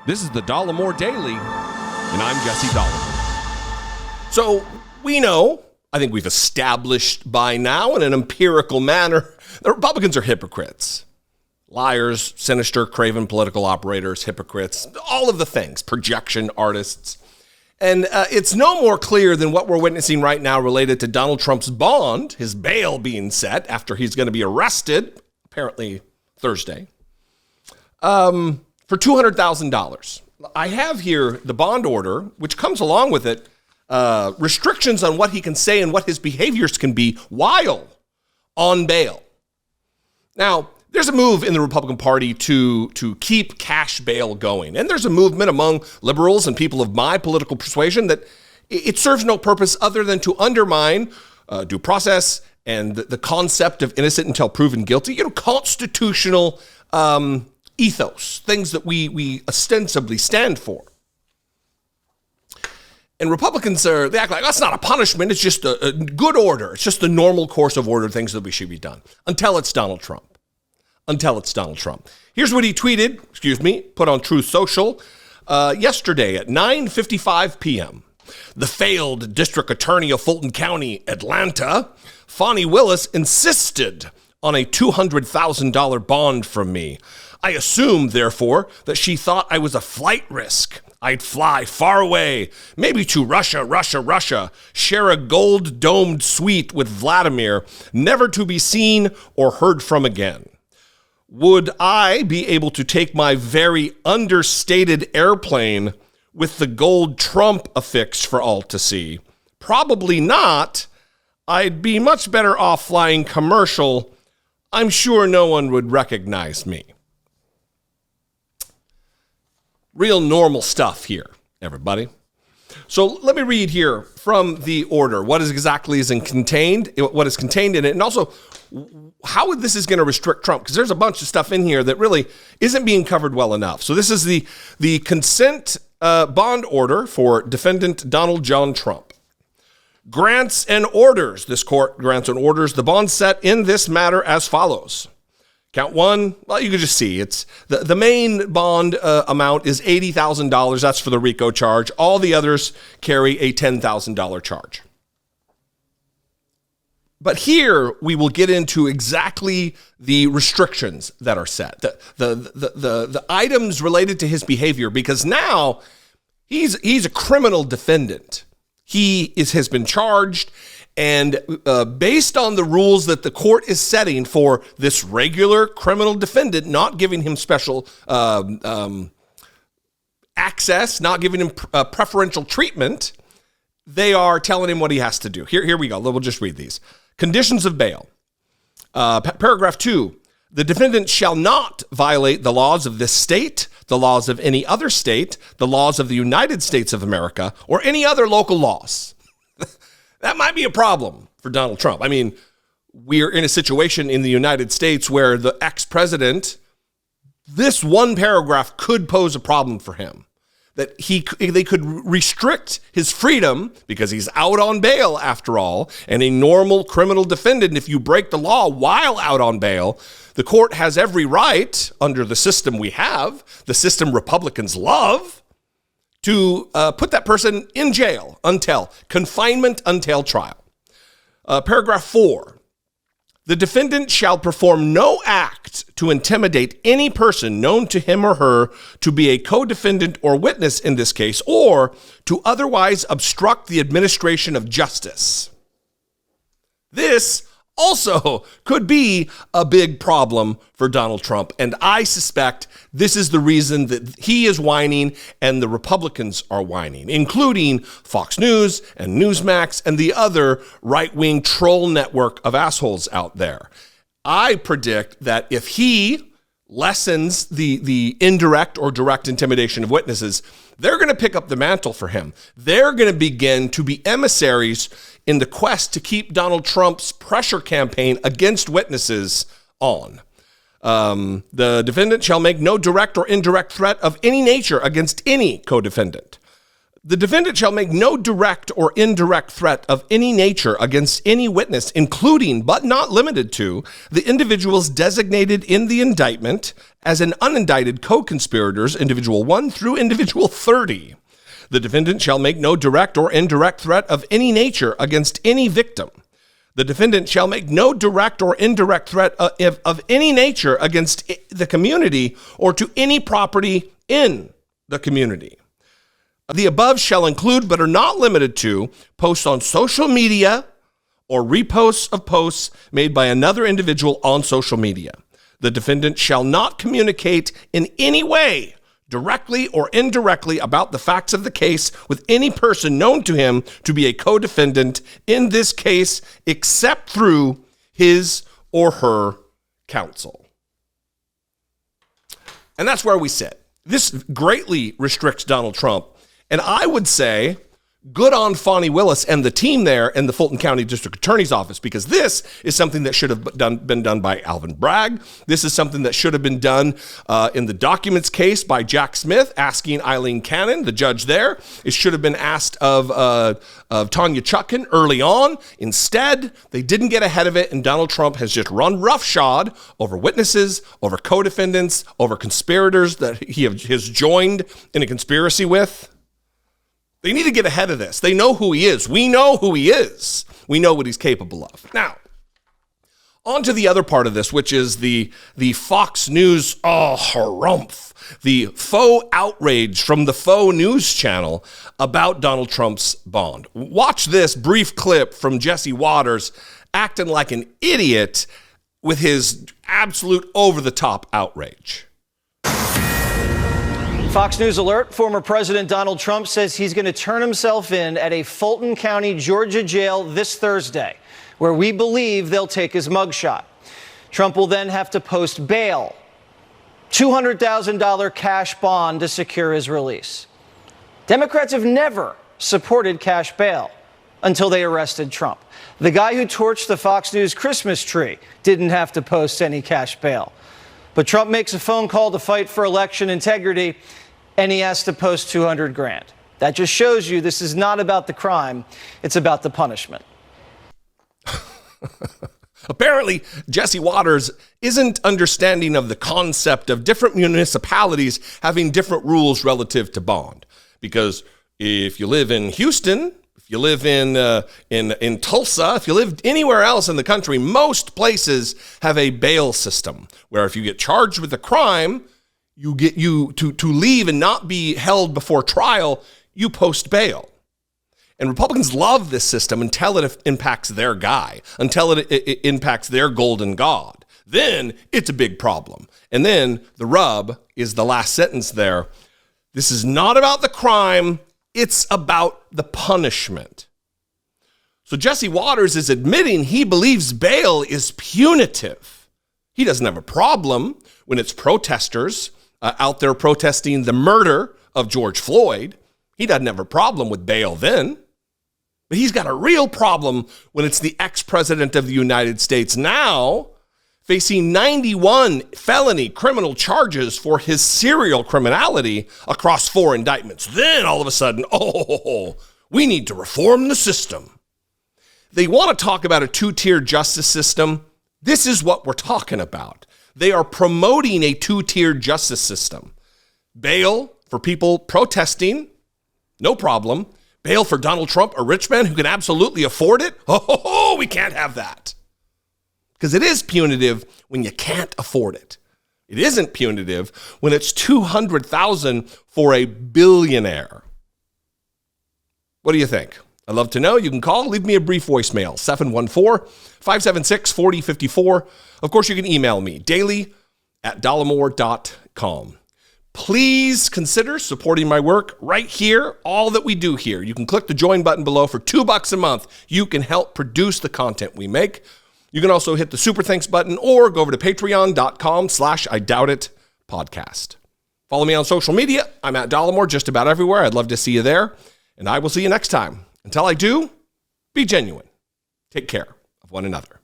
This is the Dollemore Daily, and I'm Jesse Dollemore. So we know, I think we've established by now in an empirical manner, that Republicans are hypocrites. Liars, sinister, craven political operators, hypocrites, all of the things, projection artists. And it's no more clear than what we're witnessing right now related to Donald Trump's bond, his bail being set after he's going to be arrested, apparently Thursday, for $200,000. I have here the bond order, which comes along with it, restrictions on what he can say and what his behaviors can be while on bail. Now, there's a move in the Republican Party to keep cash bail going. And there's a movement among liberals and people of my political persuasion that it serves no purpose other than to undermine due process and the concept of innocent until proven guilty, constitutional ethos, things that we ostensibly stand for. And Republicans they act like that's not a punishment. It's just a good order. It's just the normal course of order, things that we should be done until it's Donald Trump. Here's what he tweeted, put on Truth Social yesterday at 9:55 p.m. The failed district attorney of Fulton County, Atlanta, Fani Willis, insisted on a $200,000 bond from me. I assumed, therefore, that she thought I was a flight risk. I'd fly far away, maybe to Russia, share a gold-domed suite with Vladimir, never to be seen or heard from again. Would I be able to take my very understated airplane with the gold Trump affixed for all to see? Probably not. I'd be much better off flying commercial. I'm sure no one would recognize me. Real normal stuff here, everybody. So let me read here from the order what is contained in it, and also how this is going to restrict Trump, because there's a bunch of stuff in here that really isn't being covered well enough. So this is the consent bond order for defendant Donald John Trump. Grants and orders. This court grants and orders the bond set in this matter as follows. Count one, well, you can just see it's the main bond amount is $80,000. That's for the RICO charge. All the others carry a $10,000 charge. But here we will get into exactly the restrictions that are set, the items related to his behavior, because now he's a criminal defendant. He has been charged. And based on the rules that the court is setting for this regular criminal defendant, not giving him special access, not giving him preferential treatment, they are telling him what he has to do. Here we go. We'll just read these. Conditions of bail. Paragraph 2. The defendant shall not violate the laws of this state, the laws of any other state, the laws of the United States of America, or any other local laws. That might be a problem for Donald Trump. I mean, we're in a situation in the United States where the ex-president, this one paragraph could pose a problem for him. That they could restrict his freedom because he's out on bail after all, and a normal criminal defendant, if you break the law while out on bail, the court has every right under the system we have, the system Republicans love, to put that person in jail until confinement until trial. Paragraph 4. The defendant shall perform no act to intimidate any person known to him or her to be a co-defendant or witness in this case, or to otherwise obstruct the administration of justice. This also could be a big problem for Donald Trump, and I suspect this is the reason that he is whining and the Republicans are whining, including Fox News and Newsmax and the other right-wing troll network of assholes out there. I predict that if he lessens the indirect or direct intimidation of witnesses, they're going to pick up the mantle for him. They're going to begin to be emissaries in the quest to keep Donald Trump's pressure campaign against witnesses on. The defendant shall make no direct or indirect threat of any nature against any co-defendant. The defendant shall make no direct or indirect threat of any nature against any witness, including but not limited to the individuals designated in the indictment as an unindicted co-conspirators, individual 1 through individual 30. The defendant shall make no direct or indirect threat of any nature against any victim. The defendant shall make no direct or indirect threat of any nature against the community or to any property in the community. The above shall include, but are not limited to, posts on social media or reposts of posts made by another individual on social media. The defendant shall not communicate in any way, directly or indirectly, about the facts of the case with any person known to him to be a co-defendant in this case, except through his or her counsel. And that's where we sit. This greatly restricts Donald Trump. And I would say, good on Fani Willis and the team there in the Fulton County District Attorney's Office, because this is something that should have been done by Alvin Bragg. This is something that should have been done in the documents case by Jack Smith, asking Eileen Cannon, the judge there. It should have been asked of Tanya Chutkan early on. Instead, they didn't get ahead of it, and Donald Trump has just run roughshod over witnesses, over co-defendants, over conspirators that he has joined in a conspiracy with. They need to get ahead of this. They know who he is. We know who he is. We know what he's capable of. Now, on to the other part of this, which is the Fox News harumph, the faux outrage from the faux news channel about Donald Trump's bond. Watch this brief clip from Jesse Waters acting like an idiot with his absolute over-the-top outrage. Fox News alert, former President Donald Trump says he's going to turn himself in at a Fulton County, Georgia jail this Thursday, where we believe they'll take his mugshot. Trump will then have to post bail, $200,000 cash bond to secure his release. Democrats have never supported cash bail until they arrested Trump. The guy who torched the Fox News Christmas tree didn't have to post any cash bail. But Trump makes a phone call to fight for election integrity, and he has to post $200,000. That just shows you this is not about the crime, it's about the punishment. Apparently, Jesse Waters isn't understanding of the concept of different municipalities having different rules relative to bond. Because if you live in Houston, if you live in Tulsa, if you live anywhere else in the country, most places have a bail system where if you get charged with a crime, you get to leave and not be held before trial, you post bail. And Republicans love this system until it impacts their guy, until it impacts their golden god. Then it's a big problem. And then the rub is the last sentence there. This is not about the crime. It's about the punishment. So Jesse Waters is admitting he believes bail is punitive. He doesn't have a problem when it's protesters out there protesting the murder of George Floyd. He doesn't have a problem with bail then. But he's got a real problem when it's the ex-president of the United States now facing 91 felony criminal charges for his serial criminality across 4 indictments. Then all of a sudden, we need to reform the system. They want to talk about a 2-tier justice system. This is what we're talking about. They are promoting a 2-tier justice system. Bail for people protesting, no problem. Bail for Donald Trump, a rich man who can absolutely afford it? We can't have that. Because it is punitive when you can't afford it. It isn't punitive when it's $200,000 for a billionaire. What do you think? I'd love to know. You can call, leave me a brief voicemail, 714-576-4054. Of course, you can email me, daily@dollemore.com. Please consider supporting my work right here, all that we do here. You can click the join button below for $2 a month. You can help produce the content we make. You can also hit the super thanks button or go over to patreon.com/IDoubtIt podcast. Follow me on social media. I'm at Dollemore just about everywhere. I'd love to see you there. And I will see you next time. Until I do, be genuine. Take care of one another.